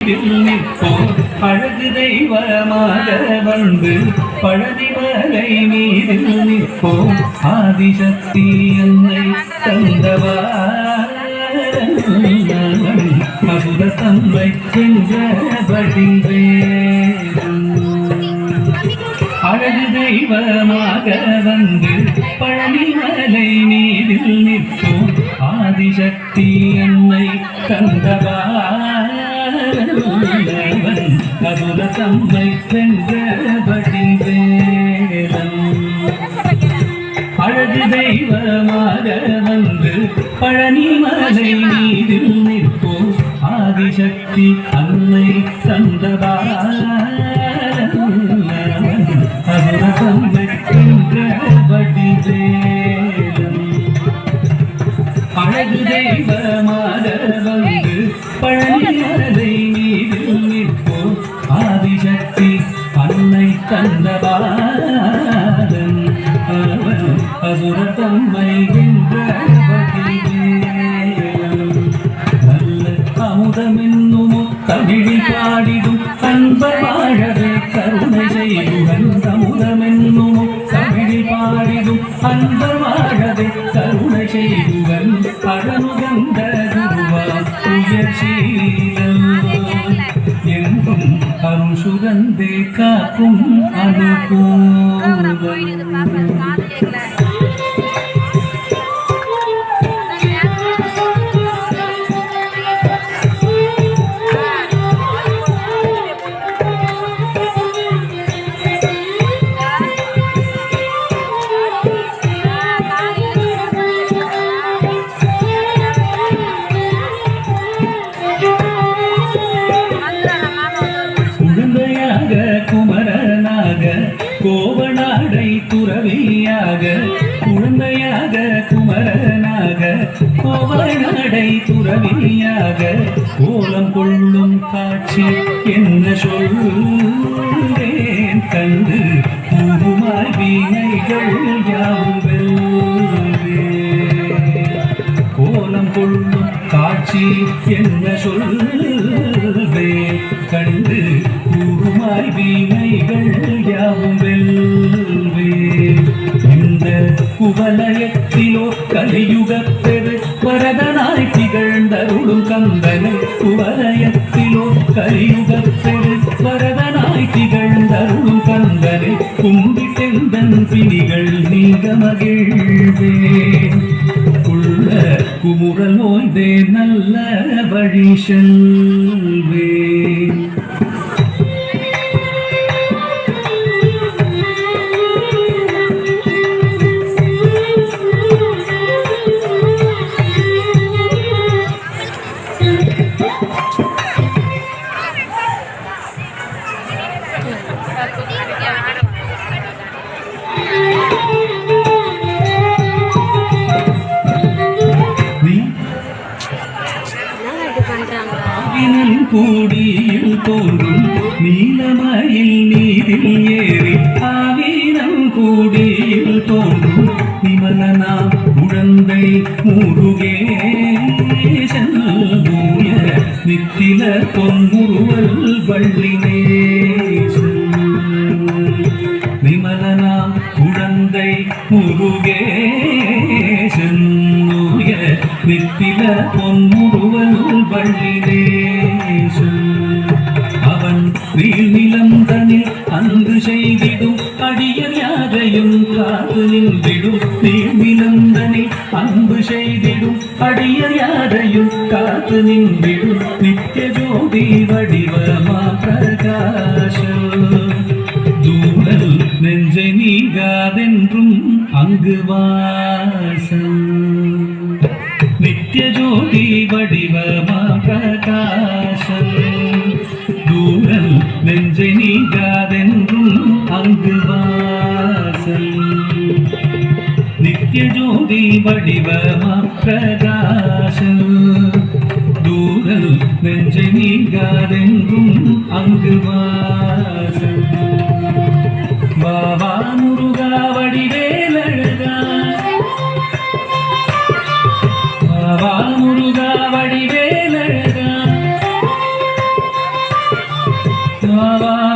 மீதில் நிற்போம் அழகு தெய்வமாக வந்து பழனிமலை மீதில் நிற்போம் ஆதிசக்தி என்னை தந்தவா அசுர தம்மை சென்ற வடிவேலும் அழகு தெய்வமாக வந்து பழனிமலை மீதில் நிற்போம் ஆதிசக்தி என்னை தந்தவா அசுர தம்மை சென்ற வடிவேலும் அழகு தெய்வமாக வந்து பழனிமலை மீதில் நிற்போம் ஆதிசக்தி அன்னை தந்தவா அசுரதம்மை சென்ற வடிவேலும் அழகு தெய்வமாக வந்து பழனிமலை மீதில் நிற்போம் ஆதிசக்தி அன்னை தந்தவாதன் அவன் அசுரதம்மை வென்ற வடிவேலும் நல்ல அமுதமென்னுமோ தமிழில் பாடிடும் அன்ப வாழவே கருணை செய்யுடன் அமுதமென்னுமோ தமிழில் பாடிடும் அன்ப வாழவே கருணை செய்யுடன் அழனுகந்த குருவா உயர்சீலம் எங்கும் அருள் சுகந்தே காக்கும் அனுகூலம் குமரனாக கோவநாடை துறவியாக குழந்தையாக குமரனாக கோவநாடை துறவியாக கோலம் கொள்ளும் காட்சி என்ன சொல்லேன் கண்டு கூறுமாய் வீணைகள் யாவும் கோலம் கொள்ளும் காட்சி என்ன சொல்வேன் கண்டு கூறுமாய் வீணைகள் யாவும் வெல்வே இந்த குவலயத்திலோ கலியுகப்பெரு வரதனாய் திகழ்ந்தருளும் கந்தனை குவலயத்திலோ கலியுகப்பெரு வரதனாய் திகழ்ந்தருளும் கந்தனை கும்பிட்டெந்தன் பிணிகள் நீங்க மகிழ்வேன் உள்ள குமுறல் ஓய்ந்தே நல்ல வழி செல்வேன் கூடியில் தோன்றும் நீலமயில் நீரில் ஏறி ஆவீனம் கூடியில் தோன்றும் விமலனா உடந்தை முருகேசன் பூய நித்தில பொன்முருவல் வள்ளினேசன் விமலனா உடந்தை முருகேசன் பூய நித்தில பொன்முருவல் வள்ளினேசன் அவன் நீள்நிலந்தனில் அன்று செய்திடும் அடியர் யாரையும் காத்து நின்றிடும் நீள்நிலந்தனில் அன்பு செய்திடும் அடியர் யாரையும் காத்து நின்றிடும் நித்திய ஜோதி வடிவமா பிரகாசம் தூரல் நெஞ்சை நீங்காதென்றும் அங்கு வாசம் நித்திய ஜோதி வடிவமா பிரகாசம் தூரல் நெஞ்சை நீங்காதென்றும் அங்கு வாசல் நித்திய ஜோதி வடிவமா பிரகாசம் தூரல் நெஞ்சை நீங்காதென்றும் அங்கு வாசல் பாபா முருகா வடிவேலழகா பாபா முருகா வடிவேலழகா வாவா